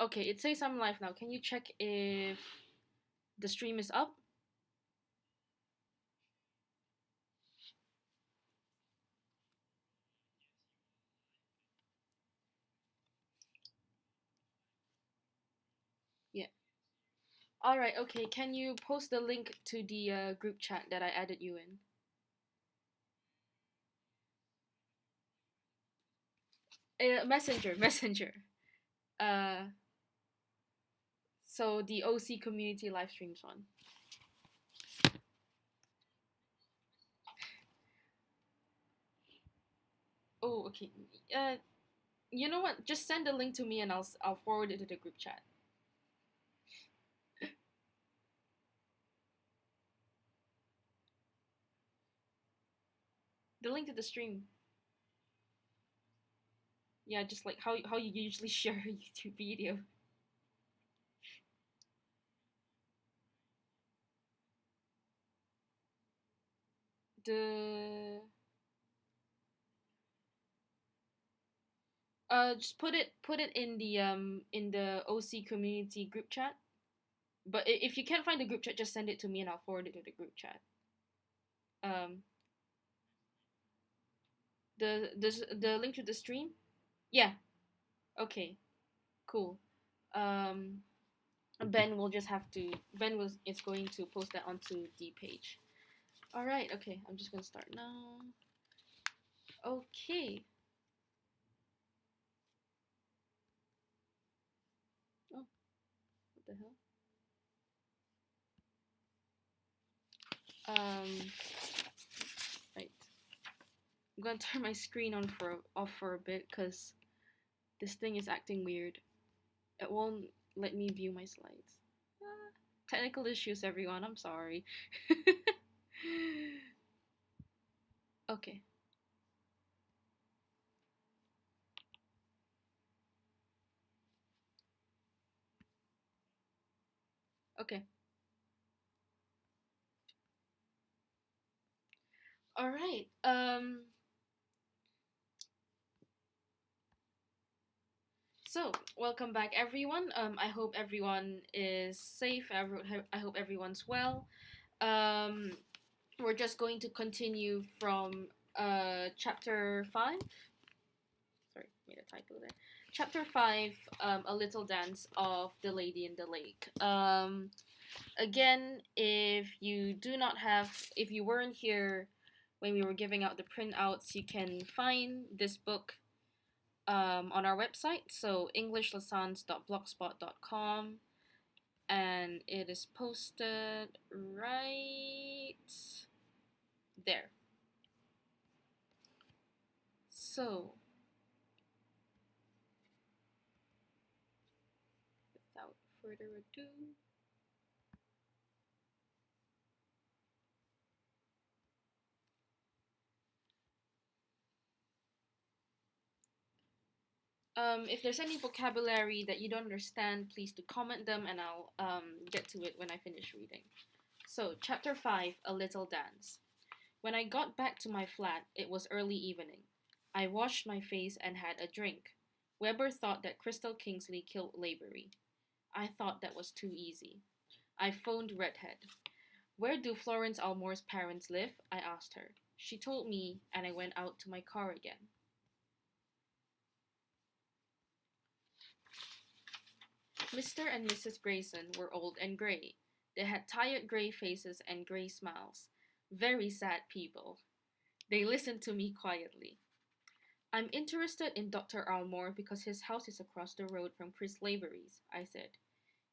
Okay, it says I'm live now. Can you check if the stream is up? Yeah. All right. Okay. Can you post the link to the group chat that I added you in? Messenger, messenger. Uh, so the OC community live streams one. Oh, okay. Uh, you know what? Just send the link to me and I'll forward it to the group chat. The link to the stream. Yeah, just like how you usually share a YouTube video. The just put it in the OC community group chat. But if you can't find the group chat, just send it to me and I'll forward it to the group chat. Um, the link to the stream. Yeah. Okay. Cool. Um, Ben was is going to post that onto the page. All right. Okay. I'm just gonna start now. Okay. Oh, what the hell? Right. I'm gonna turn my screen off for a bit because this thing is acting weird. It won't let me view my slides. Ah, technical issues, everyone. I'm sorry. Okay. Okay. All right. So welcome back, everyone. I hope everyone is safe. I hope everyone's well. Um, we're just going to continue from chapter 5. Sorry, made a typo there. Chapter 5, A Little Dance of the Lady in the Lake. Again, if you weren't here when we were giving out the printouts, you can find this book on our website, so englishlessons.blogspot.com, and it is posted right there. So, without further ado, if there's any vocabulary that you don't understand, please do comment them and I'll get to it when I finish reading. So, Chapter 5, A Little Dance. When I got back to my flat, it was early evening. I washed my face and had a drink. Weber thought that Crystal Kingsley killed Lavery. I thought that was too easy. I phoned Redhead. Where do Florence Almore's parents live? I asked her. She told me, and I went out to my car again. Mr. and Mrs. Grayson were old and grey. They had tired grey faces and grey smiles. Very sad people. They listened to me quietly. I'm interested in Dr. Almore because his house is across the road from Chris Lavery's, I said.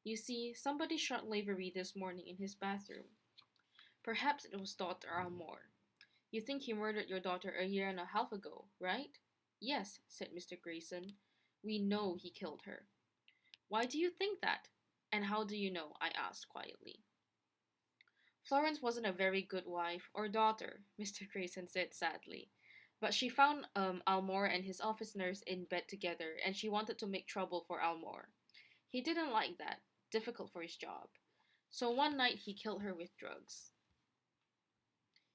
You see, somebody shot Lavery this morning in his bathroom. Perhaps it was Dr. Almore. You think he murdered your daughter a year and a half ago, right? Yes, said Mr. Grayson. We know he killed her. Why do you think that? And how do you know? I asked quietly. Florence wasn't a very good wife or daughter, Mr. Grayson said sadly. But she found Almore and his office nurse in bed together, and she wanted to make trouble for Almore. He didn't like that, difficult for his job. So one night he killed her with drugs.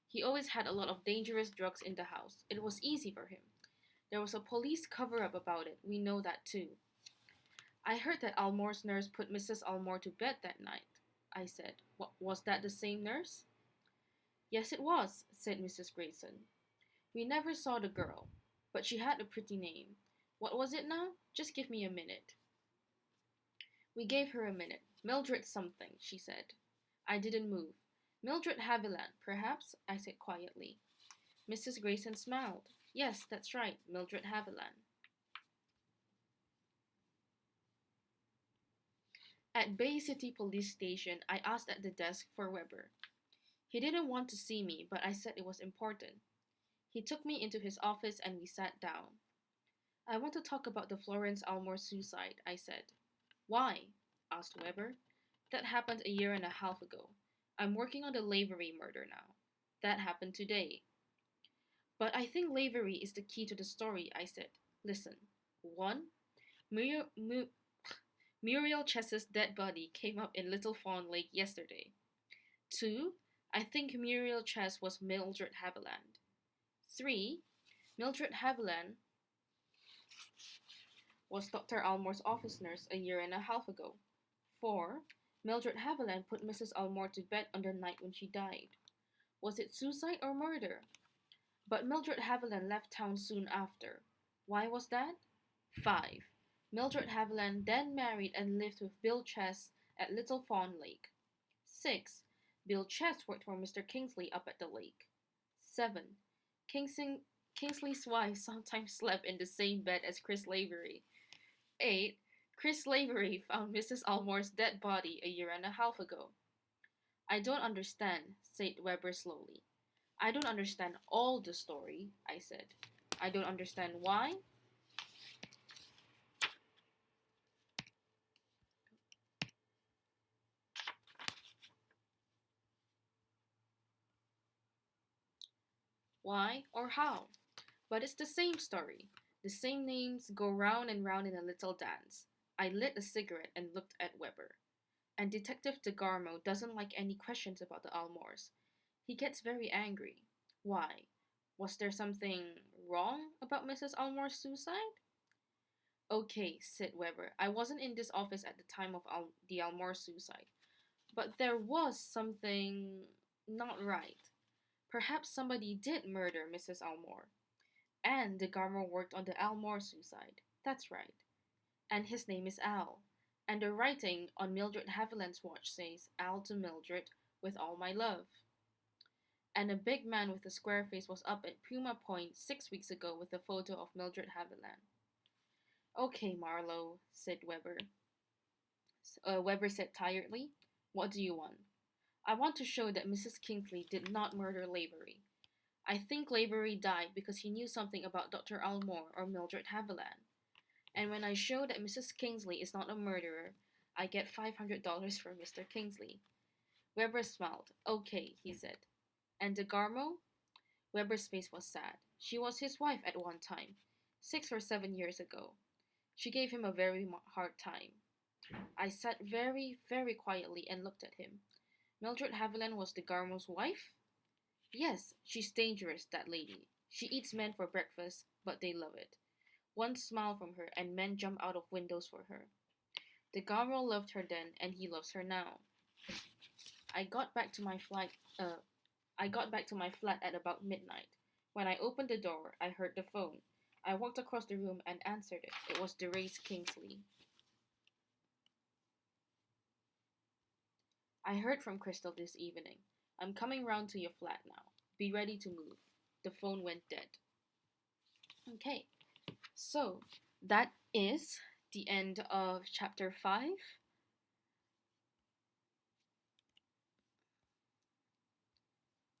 He always had a lot of dangerous drugs in the house. It was easy for him. There was a police cover-up about it. We know that too. I heard that Almore's nurse put Mrs. Almore to bed that night, I said. Was that the same nurse? Yes, it was, said Mrs. Grayson. We never saw the girl, but she had a pretty name. What was it now? Just give me a minute. We gave her a minute. Mildred something, she said. I didn't move. Mildred Haviland, perhaps, I said quietly. Mrs. Grayson smiled. Yes, that's right, Mildred Haviland. At Bay City Police Station, I asked at the desk for Weber. He didn't want to see me, but I said it was important. He took me into his office and we sat down. I want to talk about the Florence Almore suicide, I said. Why? Asked Weber. That happened a year and a half ago. I'm working on the Lavery murder now. That happened today. But I think Lavery is the key to the story, I said. Listen. 1. Muriel Chess's dead body came up in Little Fawn Lake yesterday. 2. I think Muriel Chess was Mildred Haviland. 3. Mildred Haviland was Dr. Almore's office nurse a year and a half ago. 4. Mildred Haviland put Mrs. Almore to bed on the night when she died. Was it suicide or murder? But Mildred Haviland left town soon after. Why was that? 5. Mildred Haviland then married and lived with Bill Chess at Little Fawn Lake. 6. Bill Chess worked for Mr. Kingsley up at the lake. 7. Kingsley's wife sometimes slept in the same bed as Chris Lavery. 8. Chris Lavery found Mrs. Almore's dead body a year and a half ago. I don't understand, said Weber slowly. I don't understand all the story, I said. I don't understand why. Why or how. But it's the same story. The same names go round and round in a little dance. I lit a cigarette and looked at Weber. And Detective DeGarmo doesn't like any questions about the Almores. He gets very angry. Why? Was there something wrong about Mrs. Almore's suicide? Okay, said Weber. I wasn't in this office at the time of the Almore suicide. But there was something not right. Perhaps somebody did murder Mrs. Almore. And DeGarmo worked on the Almore suicide. That's right. And his name is Al. And the writing on Mildred Haviland's watch says, Al to Mildred, with all my love. And a big man with a square face was up at Puma Point 6 weeks ago with a photo of Mildred Haviland. Okay, Marlowe, said Weber. Weber said tiredly, what do you want? I want to show that Mrs. Kingsley did not murder Lavery. I think Lavery died because he knew something about Dr. Almore or Mildred Haviland. And when I show that Mrs. Kingsley is not a murderer, I get $500 from Mr. Kingsley. Weber smiled. Okay, he said. And DeGarmo? Weber's face was sad. She was his wife at one time, 6 or 7 years ago. She gave him a very hard time. I sat very, very quietly and looked at him. Mildred Haviland was DeGarmo's wife? Yes, she's dangerous, that lady. She eats men for breakfast, but they love it. One smile from her, and men jump out of windows for her. DeGarmo loved her then, and he loves her now. I got back to my flat at about midnight. When I opened the door, I heard the phone. I walked across the room and answered it. It was Therese Kingsley. I heard from Crystal this evening. I'm coming round to your flat now. Be ready to move. The phone went dead. Okay, so that is the end of chapter 5.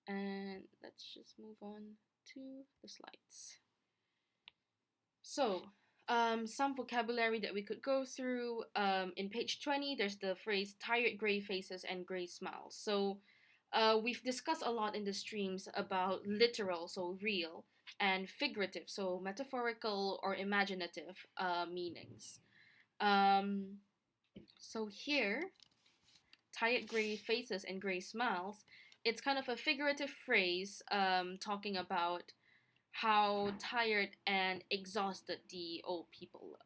And let's just move on to the slides. So, some vocabulary that we could go through. In page 20, there's the phrase tired gray faces and gray smiles. So, we've discussed a lot in the streams about literal, so real, and figurative, so metaphorical or imaginative meanings. So here, tired gray faces and gray smiles, it's kind of a figurative phrase talking about how tired and exhausted the old people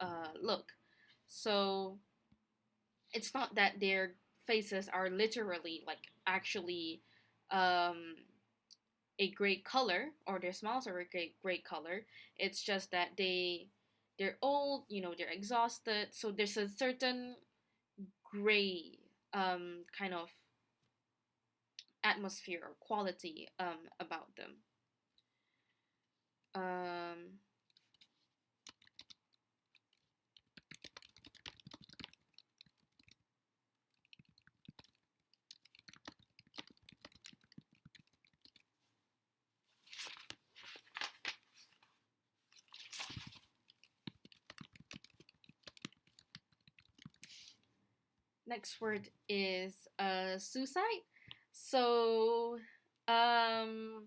look. So it's not that their faces are literally like actually um, a gray color, or their smiles are a gray color. It's just that they're old, they're exhausted. So there's a certain gray kind of atmosphere or quality about them. Um, Next word is suicide. So um,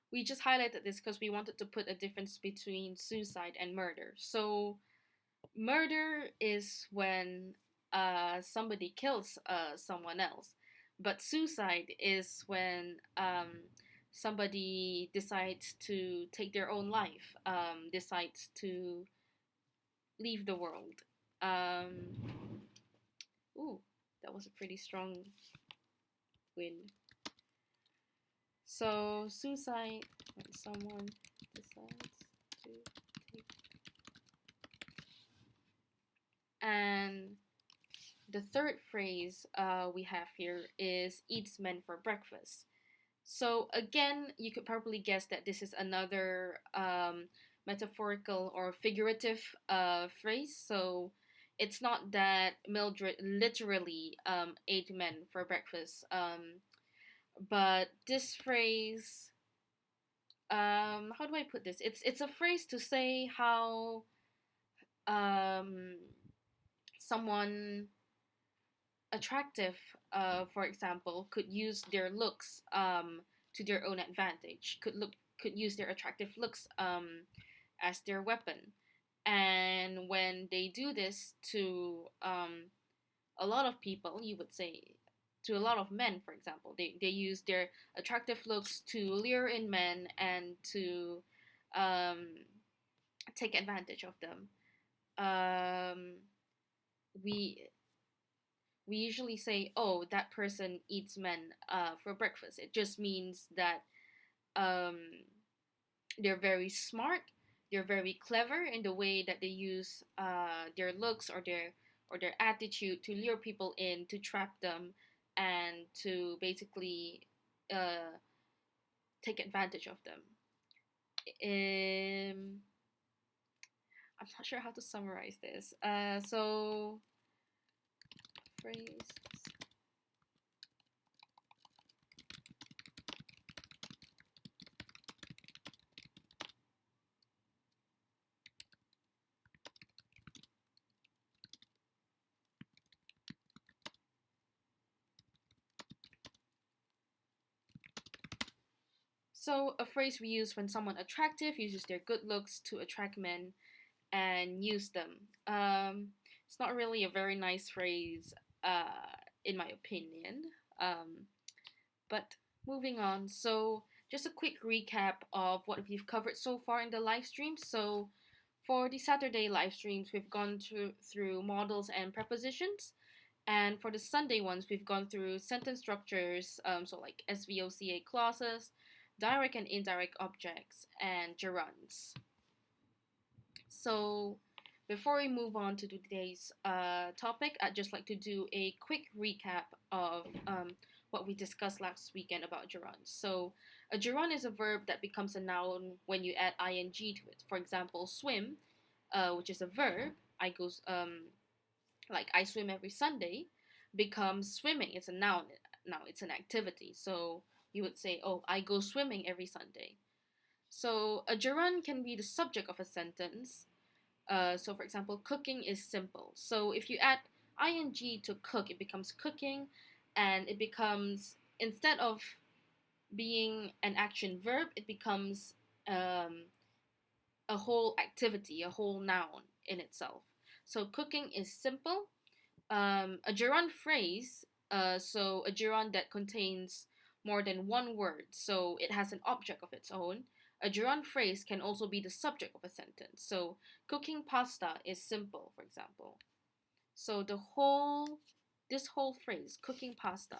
we just highlighted this because we wanted to put a difference between suicide and murder. So murder is when somebody kills someone else, but suicide is when somebody decides to take their own life, decides to leave the world. Ooh, that was a pretty strong wind. So suicide, when someone decides to take, and the third phrase we have here is eats men for breakfast. So again, you could probably guess that this is another metaphorical or figurative phrase. So it's not that Mildred literally ate men for breakfast, but this phrase, how do I put this? It's a phrase to say how um, someone attractive, for example, could use their looks to their own advantage. Could use their attractive looks as their weapon, and when they do this to a lot of people, you would say to a lot of men, for example, they use their attractive looks to lure in men and to um, take advantage of them. Um, we we usually say, "Oh, that person eats men for breakfast." It just means that um, they're very smart, they're very clever in the way that they use their looks or their attitude to lure people in, to trap them, and to basically uh, take advantage of them. Um, I'm not sure how to summarize this. So phrase. So, a phrase we use when someone attractive uses their good looks to attract men and use them. It's not really a very nice phrase, in my opinion. Um, but moving on. So, just a quick recap of what we've covered so far in the live stream. So, for the Saturday live streams, we've gone through modals and prepositions. And for the Sunday ones, we've gone through sentence structures, so like SVOCA clauses, direct and indirect objects, and gerunds. So, before we move on to today's topic, I'd just like to do a quick recap of what we discussed last weekend about gerunds. So, a gerund is a verb that becomes a noun when you add ing to it. For example, swim, which is a verb, I go, like I swim every Sunday, becomes swimming. It's a noun now. It's an activity. So you would say, "Oh, I go swimming every Sunday." So a gerund can be the subject of a sentence. So for example, cooking is simple. So if you add ing to cook, it becomes cooking, and it becomes, instead of being an action verb, it becomes um, a whole activity, a whole noun in itself. So cooking is simple. A gerund phrase, so a gerund that contains more than one word, so it has an object of its own. A gerund phrase can also be the subject of a sentence. So cooking pasta is simple, for example. So this whole phrase, cooking pasta,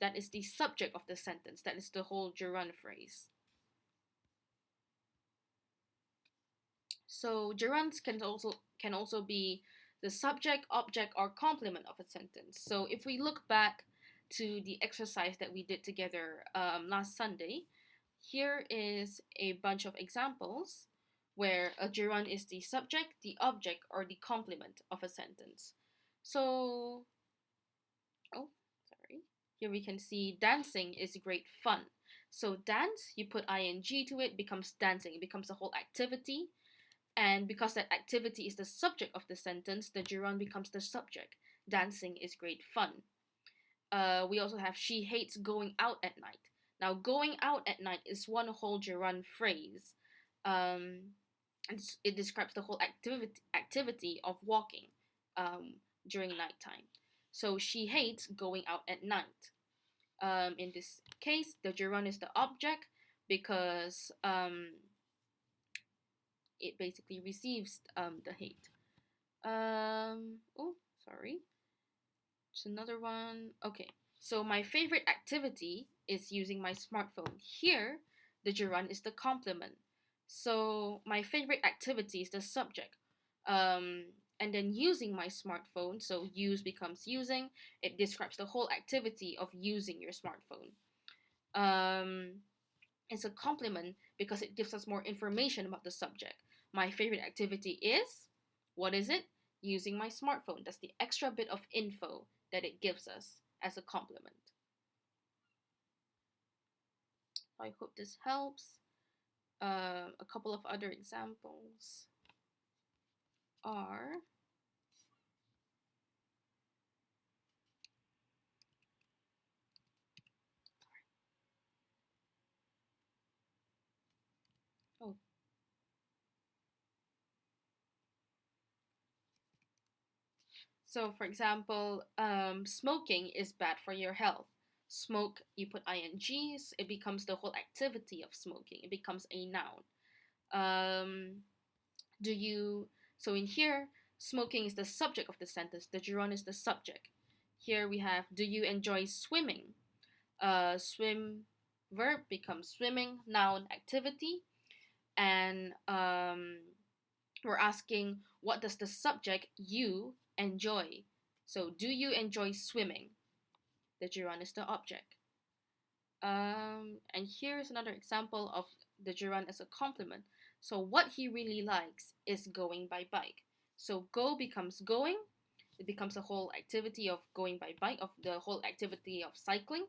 that is the subject of the sentence. That is the whole gerund phrase. So gerunds can also be the subject, object, or complement of a sentence. So if we look back to the exercise that we did together last Sunday, here is a bunch of examples where a gerund is the subject, the object, or the complement of a sentence. So, oh, sorry. Here we can see dancing is great fun. So dance, you put ing to it, becomes dancing. It becomes a whole activity. And because that activity is the subject of the sentence, the gerund becomes the subject. Dancing is great fun. We also have she hates going out at night. Now, going out at night is one whole gerund phrase. It describes the whole activity of walking during nighttime. So she hates going out at night. In this case, the gerund is the object because it basically receives the hate. Oh, sorry. It's another one. Okay. So my favorite activity is using my smartphone. Here, the gerund is the complement. So my favorite activity is the subject. And then using my smartphone, so use becomes using. It describes the whole activity of using your smartphone. It's a complement because it gives us more information about the subject. My favorite activity is, what is it? Using my smartphone. That's the extra bit of info that it gives us as a complement. I hope this helps. A couple of other examples are oh. So, for example, smoking is bad for your health. Smoke, you put ings, it becomes the whole activity of smoking. It becomes a noun. Um, do you, so in here, smoking is the subject of the sentence. The gerund is the subject. Here we have, do you enjoy swimming? Swim, verb becomes swimming, noun, activity. And we're asking, what does the subject you enjoy? So, do you enjoy swimming? The gerund is the object. And here's another example of the gerund as a complement. So, what he really likes is going by bike. So, go becomes going. It becomes a whole activity of going by bike, of the whole activity of cycling.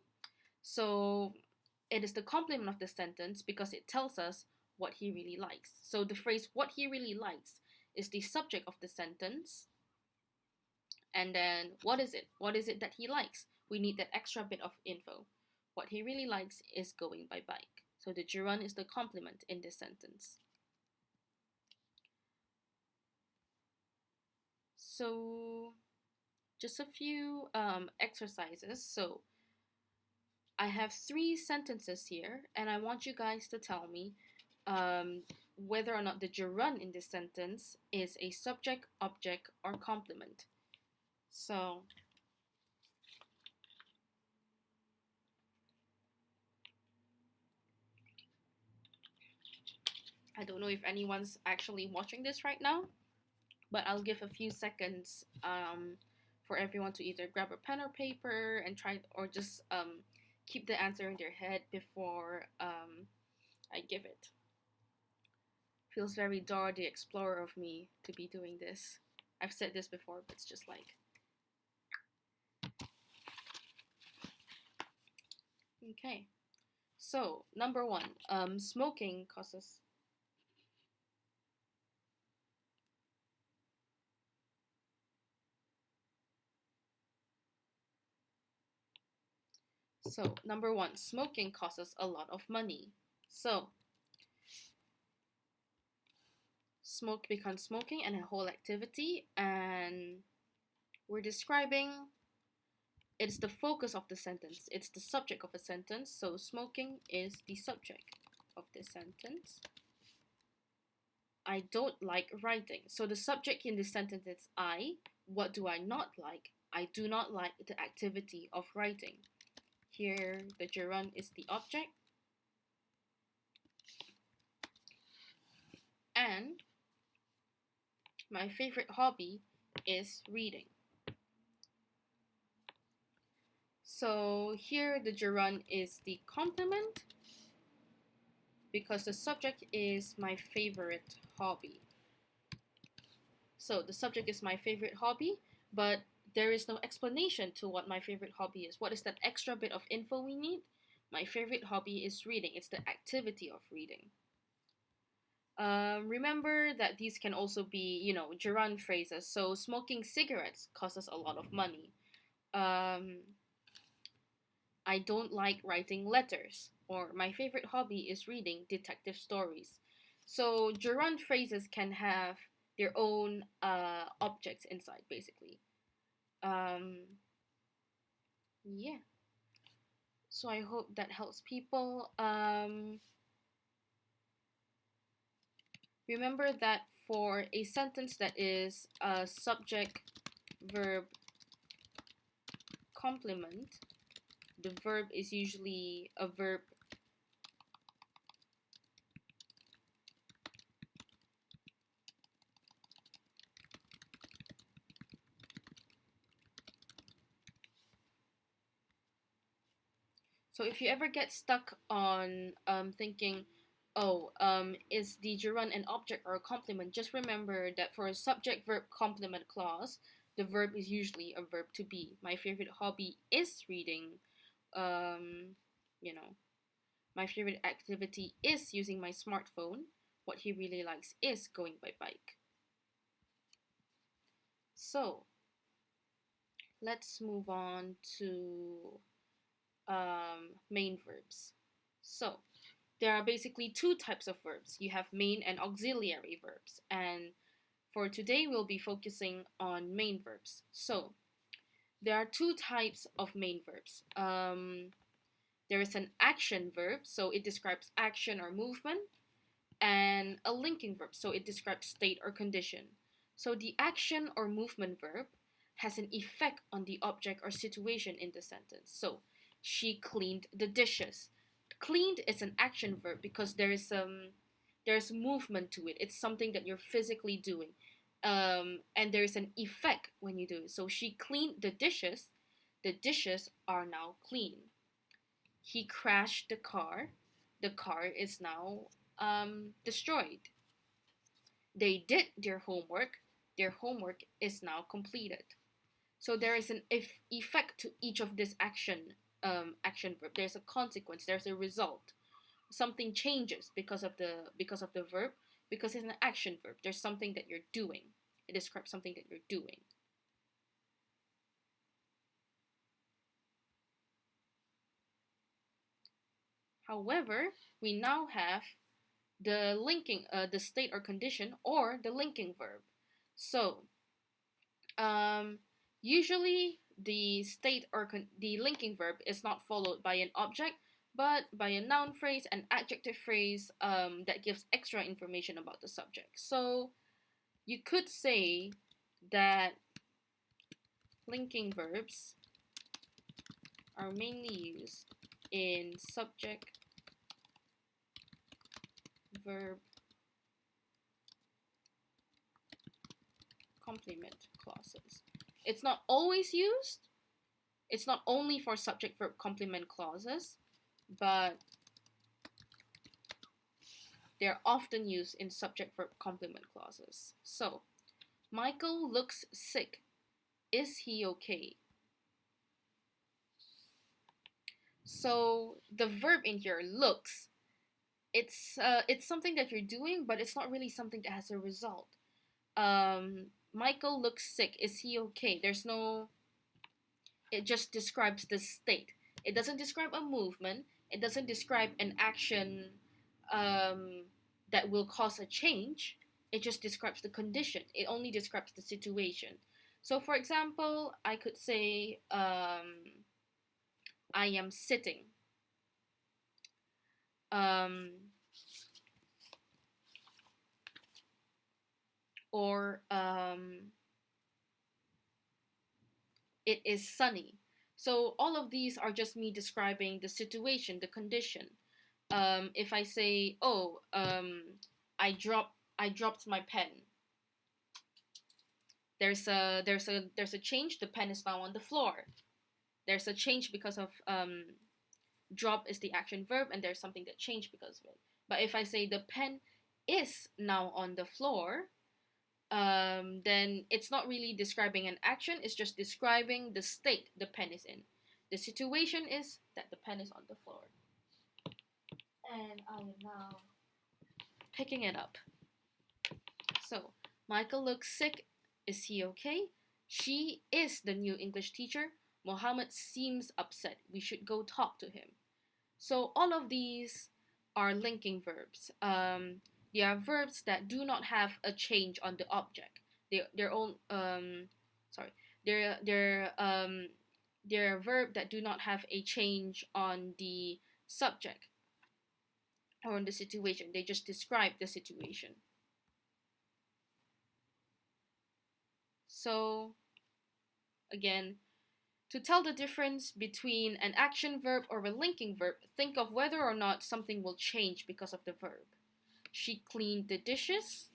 So, it is the complement of the sentence because it tells us what he really likes. So the phrase what he really likes is the subject of the sentence. And then what is it? What is it that he likes? We need that extra bit of info. What he really likes is going by bike. So the gerund is the complement in this sentence. So just a few exercises. So I have 3 sentences here, and I want you guys to tell me whether or not the gerund in this sentence is a subject, object, or complement. So, I don't know if anyone's actually watching this right now, but I'll give a few seconds for everyone to either grab a pen or paper and try, or just keep the answer in their head before I give it. Feels very Dora the Explorer of me to be doing this. I've said this before, but it's just like. Okay. So, number 1, smoking causes. So, number 1, smoking causes a lot of money. So, smoke becomes smoking and a whole activity, and we're describing it's the focus of the sentence, it's the subject of a sentence, so smoking is the subject. of this sentence. I don't like writing. So the subject in this sentence is I. What do I not like? I do not like the activity of writing. Here, the gerund is the object. And my favorite hobby is reading. So here, the gerund is the complement because the subject is my favorite hobby. So the subject is my favorite hobby, but there is no explanation to what my favorite hobby is. What is that extra bit of info we need? My favorite hobby is reading. It's the activity of reading. Remember that these can also be, gerund phrases. So smoking cigarettes costs us a lot of money. I don't like writing letters, or my favorite hobby is reading detective stories. So gerund phrases can have their own objects inside, basically. Yeah. So I hope that helps people. Remember that for a sentence that is a subject verb complement, the verb is usually a verb. So if you ever get stuck on thinking, oh, is the gerund an object or a complement, just remember that for a subject verb complement clause, the verb is usually a verb to be. My favorite hobby is reading. Um, you know, my favorite activity is using my smartphone. What he really likes is going by bike. So let's move on to main verbs. So there are basically two types of verbs. You have main and auxiliary verbs. And for today, we'll be focusing on main verbs. So there are two types of main verbs. There is an action verb, so it describes action or movement, and a linking verb, so it describes state or condition. So the action or movement verb has an effect on the object or situation in the sentence. So she cleaned the dishes. Cleaned is an action verb because there's movement to it. It's something that you're physically doing. And there's an effect when you do it. So she cleaned the dishes. The dishes are now clean. He crashed the car. The car is now destroyed. They did their homework. Their homework is now completed. So there is an effect to each of this action verb. There's a consequence. There's a result. Something changes because of the verb, because it's an action verb. There's something that you're doing. It describes something that you're doing. However, we now have the state or condition, or the linking verb. So usually the state or the linking verb is not followed by an object, but by a noun phrase, an adjective phrase that gives extra information about the subject. So you could say that linking verbs are mainly used in subject verb complement clauses. It's not always used. It's not only for subject verb complement clauses, but they're often used in subject verb complement clauses. So, Michael looks sick. Is he okay? So the verb in here, looks, it's something that you're doing, but it's not really something that has a result. Michael looks sick. Is he okay? There's no. It just describes the state. It doesn't describe a movement. It doesn't describe an action that will cause a change. It just describes the condition. It only describes the situation. So, for example, I could say, I am sitting. or it is sunny. So all of these are just me describing the situation, the condition. If I say, "Oh, I dropped my pen," there's a change. The pen is now on the floor. There's a change because of drop is the action verb, and there's something that changed because of it. But if I say the pen is now on the floor, then it's not really describing an action. It's just describing the state the pen is in. The situation is that the pen is on the floor, and I am now picking it up. So, Michael looks sick. Is he okay? She is the new English teacher. Mohammed seems upset. We should go talk to him. So, all of these are linking verbs. They are verbs that do not have a change on the object. Their own sorry. They're a verb that do not have a change on the subject or on the situation. They just describe the situation. So, again, to tell the difference between an action verb or a linking verb, think of whether or not something will change because of the verb. She cleaned the dishes.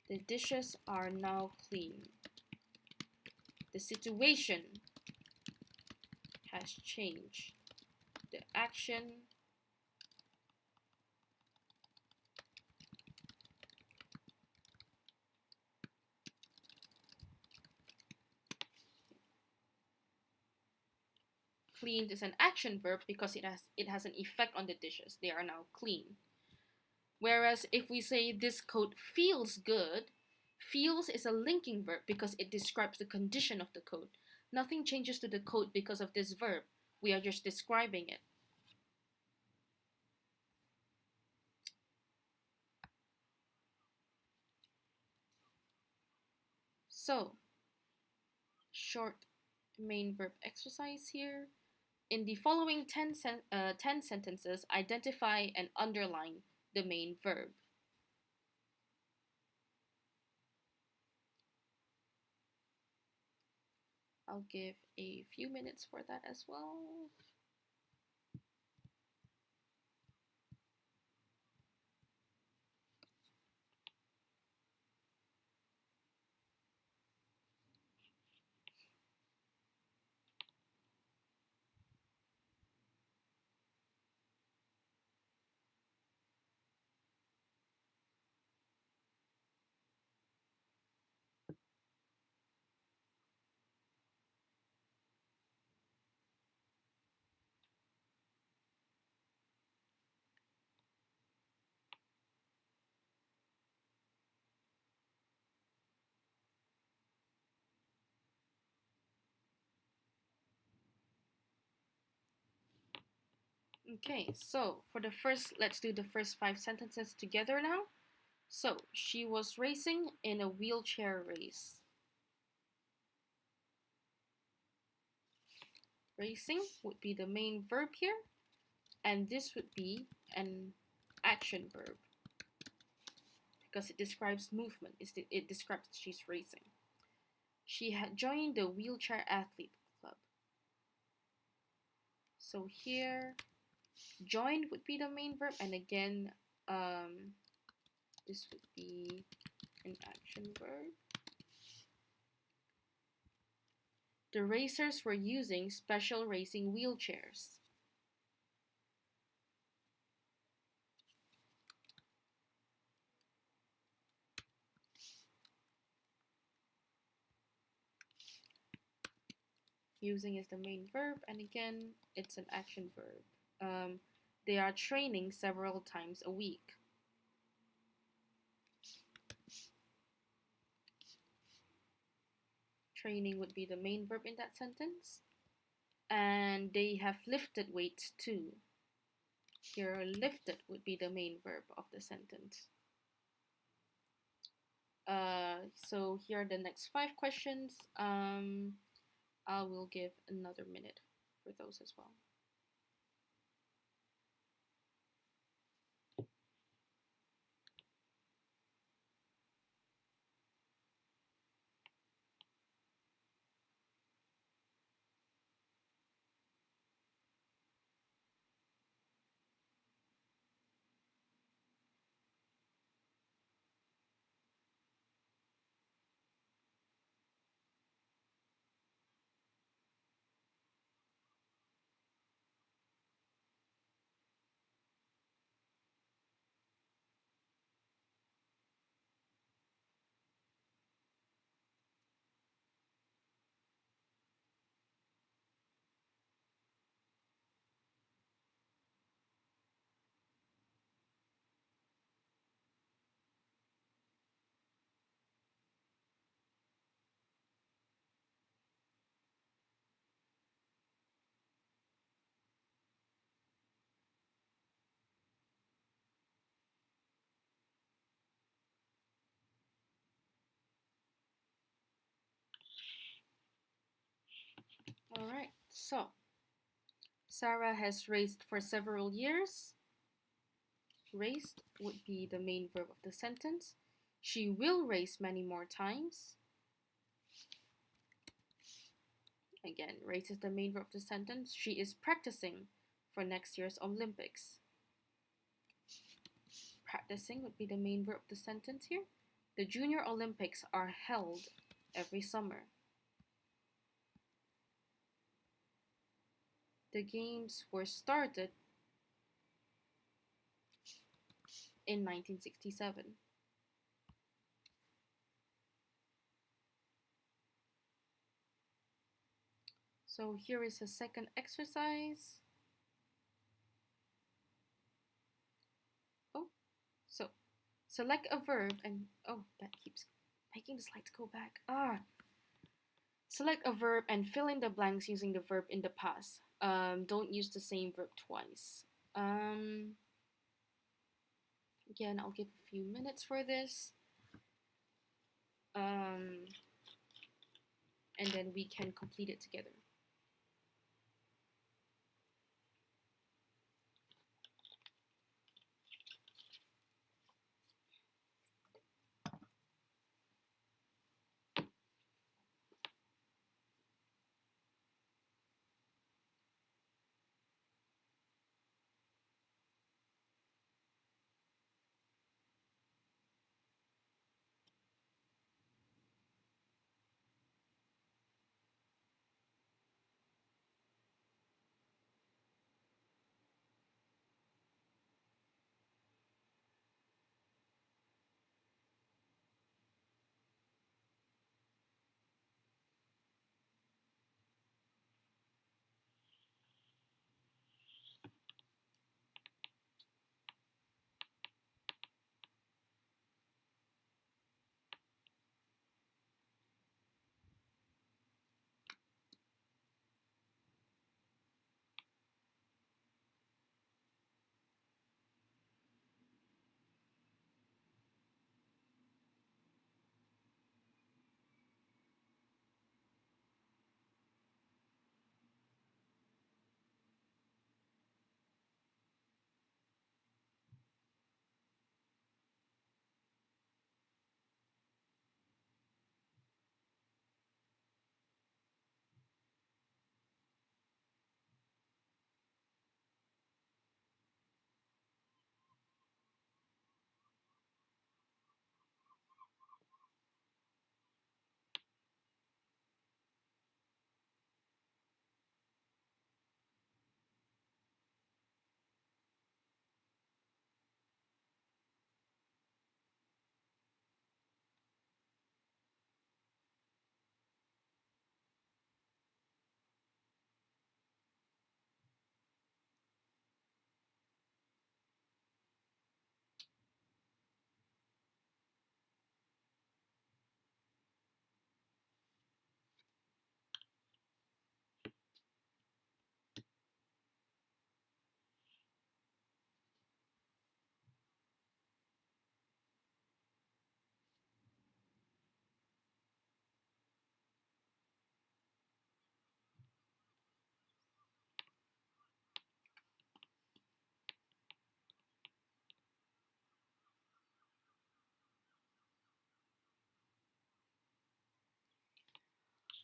The dishes are now clean. The situation has changed. The action cleaned is an action verb because it has an effect on the dishes. They are now clean. Whereas if we say this coat feels good, feels is a linking verb because it describes the condition of the coat. Nothing changes to the coat because of this verb. We are just describing it. So, short main verb exercise here. In the following 10 sentences, identify and underline the main verb. I'll give a few minutes for that as well. Okay, so let's do the first 5 sentences together now. So, she was racing in a wheelchair race. Racing would be the main verb here, and this would be an action verb because it describes movement. It describes she's racing. She had joined the wheelchair athlete club. So here, joined would be the main verb, and again, this would be an action verb. The racers were using special racing wheelchairs. Using is the main verb, and again, it's an action verb. They are training several times a week. Training would be the main verb in that sentence. And they have lifted weights too. Here, lifted would be the main verb of the sentence. So here are the next 5 questions. I will give another minute for those as well. So, Sarah has raced for several years. Raced would be the main verb of the sentence. She will race many more times. Again, race is the main verb of the sentence. She is practicing for next year's Olympics. Practicing would be the main verb of the sentence here. The Junior Olympics are held every summer. The games were started in 1967. So here is a second exercise. Oh, so select a verb and, oh, that keeps making the slides go back. Select a verb and fill in the blanks using the verb in the past. Don't use the same verb twice. Again, I'll give a few minutes for this. And then we can complete it together.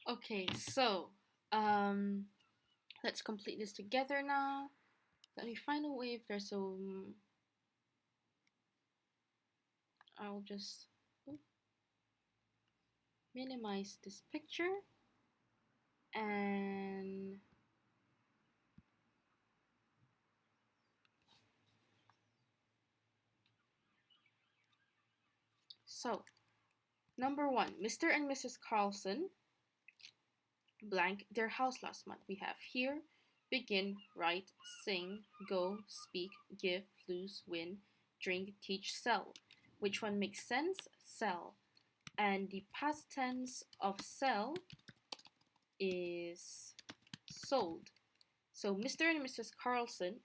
Okay, so let's complete this together now. Let me find a way if there's some. I'll just minimize this picture and so number one, Mr. and Mrs. Carlson blank their house last month. We have hear, begin, write, sing, go, speak, give, lose, win, drink, teach, sell. Which one makes sense? Sell. And the past tense of sell is sold. So Mr. and Mrs.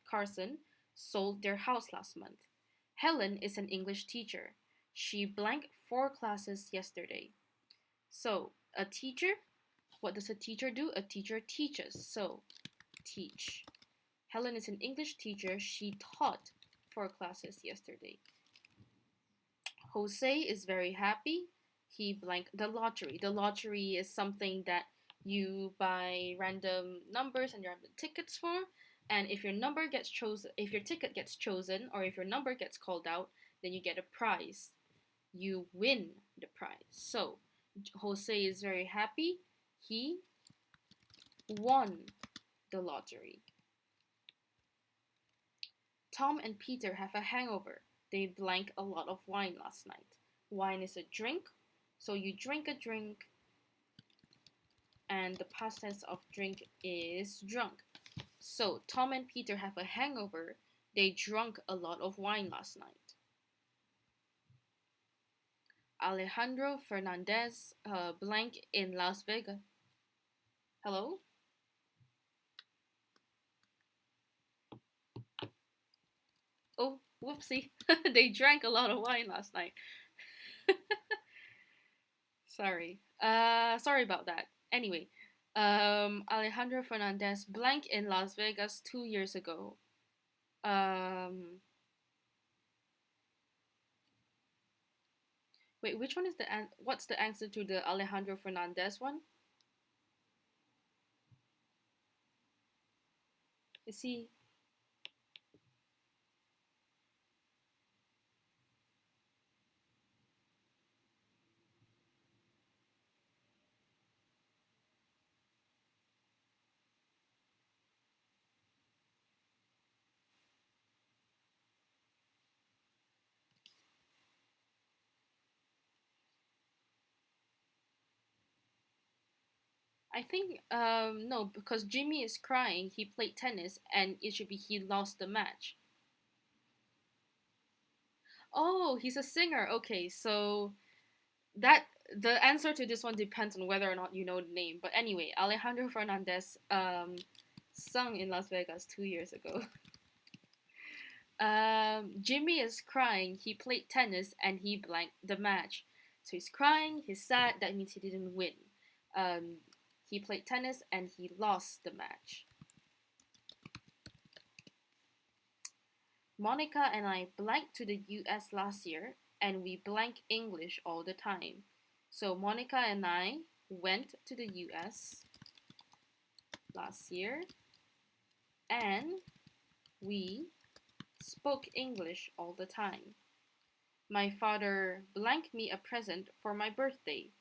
Carson sold their house last month. Helen is an English teacher. She blanked 4 classes yesterday. So a teacher What does a teacher do? A teacher teaches. So, teach. Helen is an English teacher. She taught 4 classes yesterday. Jose is very happy. He blanked the lottery. The lottery is something that you buy random numbers and random tickets for. And if your number gets chosen, if your ticket gets chosen, or if your number gets called out, then you get a prize. You win the prize. So, Jose is very happy. He won the lottery. Tom and Peter have a hangover. They drank a lot of wine last night. Wine is a drink, so you drink a drink, and the past tense of drink is drunk. So Tom and Peter have a hangover. They drank a lot of wine last night. Alejandro Fernandez blank in Las Vegas. Hello? Oh, whoopsie. They drank a lot of wine last night. Sorry. Sorry about that. Anyway, Alejandro Fernandez blank in Las Vegas 2 years ago. Wait, which one is what's the answer to the Alejandro Fernandez one? Is he? I think no, because Jimmy is crying. He played tennis, and it should be he lost the match. Oh, he's a singer. Okay, so that the answer to this one depends on whether or not you know the name. But anyway, Alejandro Fernandez sung in Las Vegas 2 years ago. Jimmy is crying. He played tennis and he blanked the match. So he's crying. He's sad. That means he didn't win. He played tennis and he lost the match. Monica and I blanked to the US last year, and we blank English all the time. So Monica and I went to the US last year, and we spoke English all the time. My father blanked me a present for my birthday.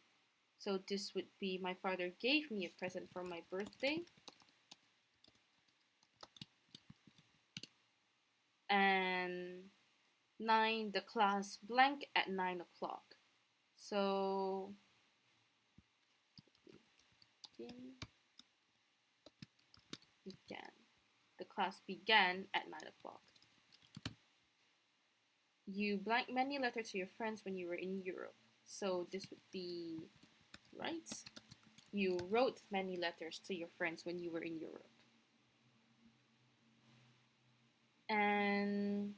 So this would be my father gave me a present for my birthday. And 9, the class blank at 9 o'clock. So began. The class began at 9 o'clock. You blank many letters to your friends when you were in Europe. So this would be right. You wrote many letters to your friends when you were in Europe. And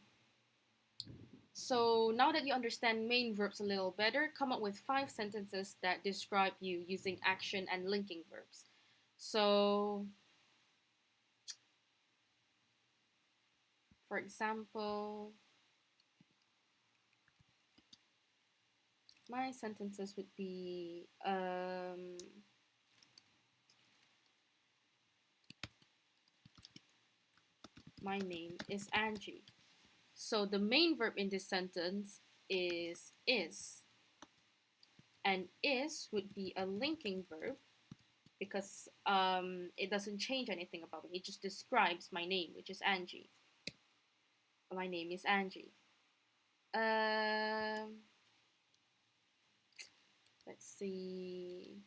so now that you understand main verbs a little better, come up with 5 sentences that describe you using action and linking verbs. So, for example, my sentences would be my name is Angie. So the main verb in this sentence is. And is would be a linking verb because it doesn't change anything about me. It just describes my name, which is Angie. My name is Angie. Let's see.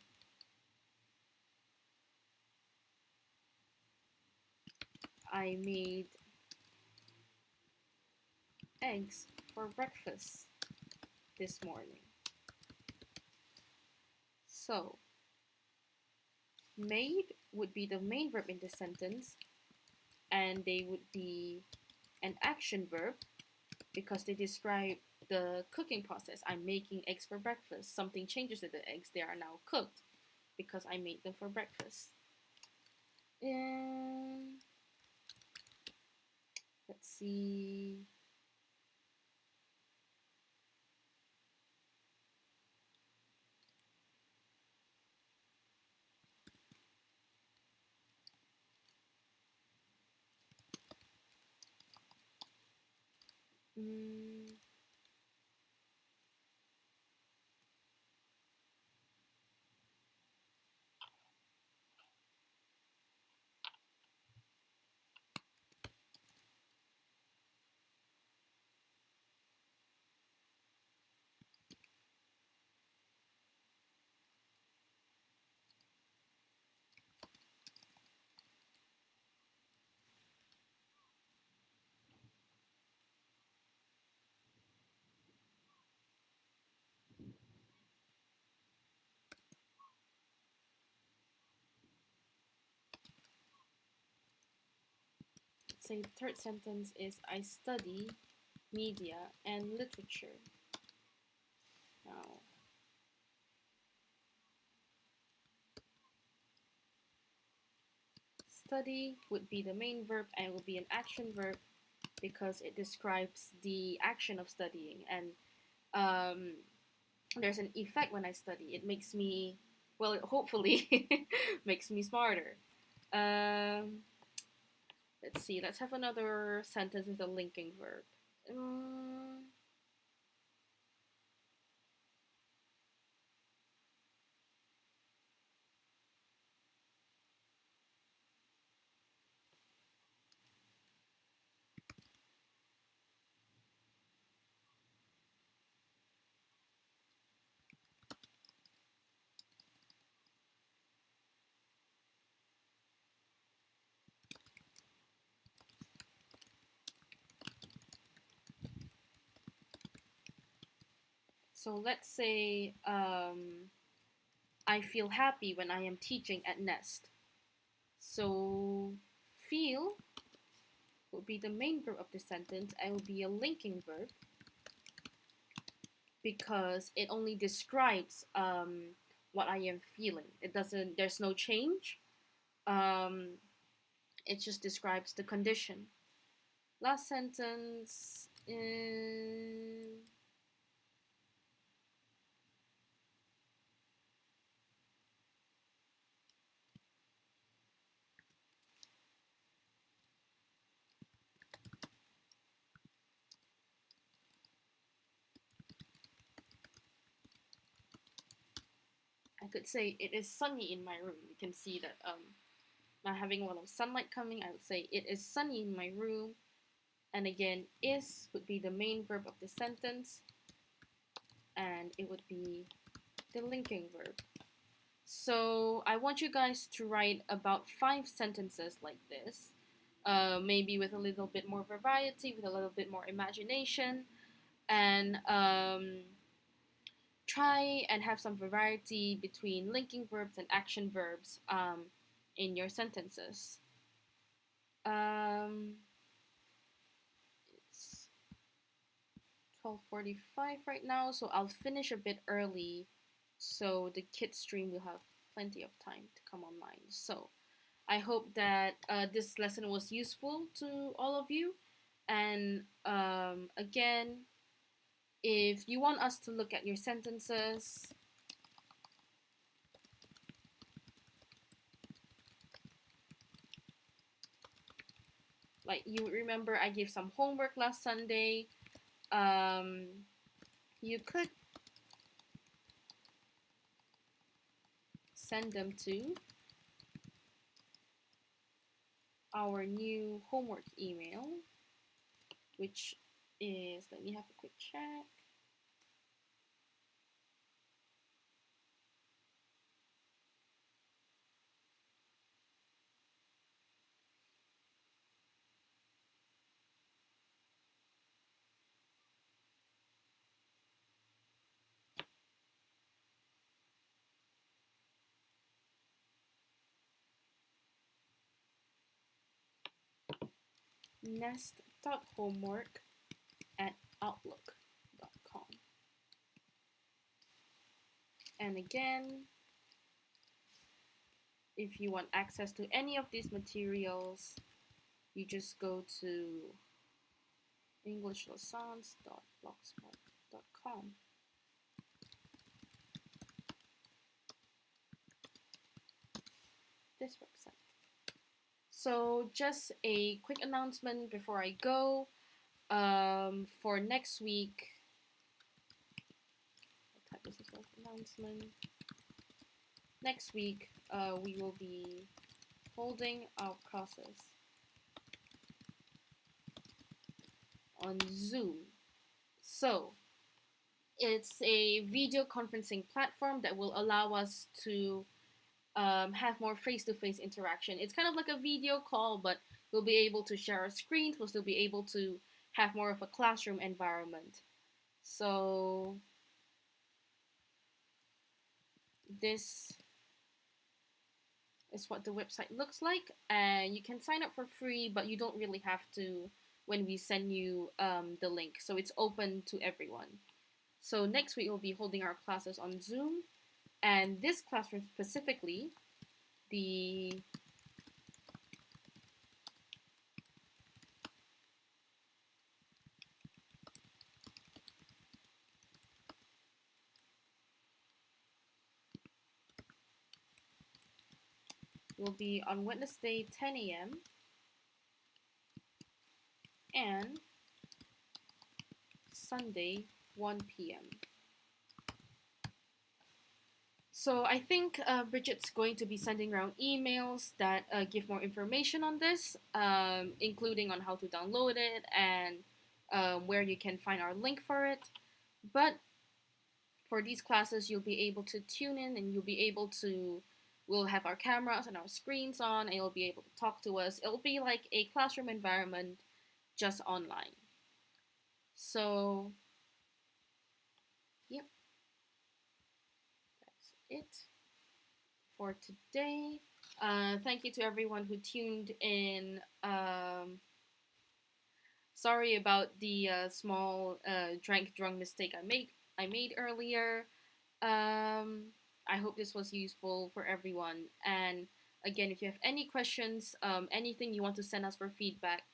I made eggs for breakfast this morning. So, made would be the main verb in this sentence, and they would be an action verb because they describe the cooking process. I'm making eggs for breakfast. Something changes to the eggs. They are now cooked. because I made them for breakfast. And let's see. Mm, let's say the third sentence is I study media and literature. Now, study would be the main verb and it will be an action verb because it describes the action of studying. And there's an effect when I study. It makes me, well, it hopefully makes me smarter. Um, let's see. Let's have another sentence with a linking verb. Um, so let's say I feel happy when I am teaching at N.E.S.T. So feel will be the main verb of the sentence and will be a linking verb because it only describes what I am feeling. It doesn't. There's no change. Um, it just describes the condition. Last sentence. I could say it is sunny in my room. You can see that I'm having a lot of sunlight coming. I would say it is sunny in my room. And again, is would be the main verb of the sentence, and it would be the linking verb. So I want you guys to write about 5 sentences like this, maybe with a little bit more variety, with a little bit more imagination, and try and have some variety between linking verbs and action verbs in your sentences. It's 12:45 right now, so I'll finish a bit early so the kids stream will have plenty of time to come online. So I hope that this lesson was useful to all of you. And again, if you want us to look at your sentences, like you remember I gave some homework last Sunday. You could send them to our new homework email, which is, let me have a quick check. N.E.S.T.homework@outlook.com. And again, if you want access to any of these materials, you just go to englishlessons.blogspot.com. This website. So just a quick announcement before I go. For next week, I'll type this as an announcement. Next week, we will be holding our classes on Zoom. So it's a video conferencing platform that will allow us to have more face-to-face interaction. It's kind of like a video call, but we'll be able to share our screens. We'll still be able to have more of a classroom environment. So this is what the website looks like, and you can sign up for free, but you don't really have to when we send you the link. So it's open to everyone. So next week we'll be holding our classes on Zoom, and this classroom specifically, the will be on Wednesday 10 a.m. and Sunday 1 p.m. So I think Bridget's going to be sending around emails that give more information on this, including on how to download it and where you can find our link for it. But for these classes, you'll be able to tune in and you'll be able to, we'll have our cameras and our screens on and you'll be able to talk to us. It'll be like a classroom environment just online. So, yep, that's it for today. Thank you to everyone who tuned in. Sorry about the small drunk mistake I made earlier. I hope this was useful for everyone. And again, if you have any questions, anything you want to send us for feedback,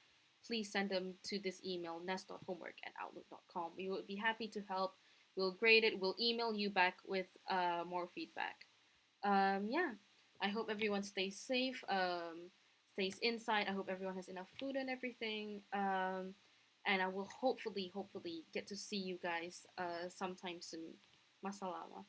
please send them to this email, nest.homework@outlook.com. We would be happy to help. We'll grade it. We'll email you back with more feedback. Yeah, I hope everyone stays safe, stays inside. I hope everyone has enough food and everything. And I will hopefully get to see you guys sometime soon. Masalama.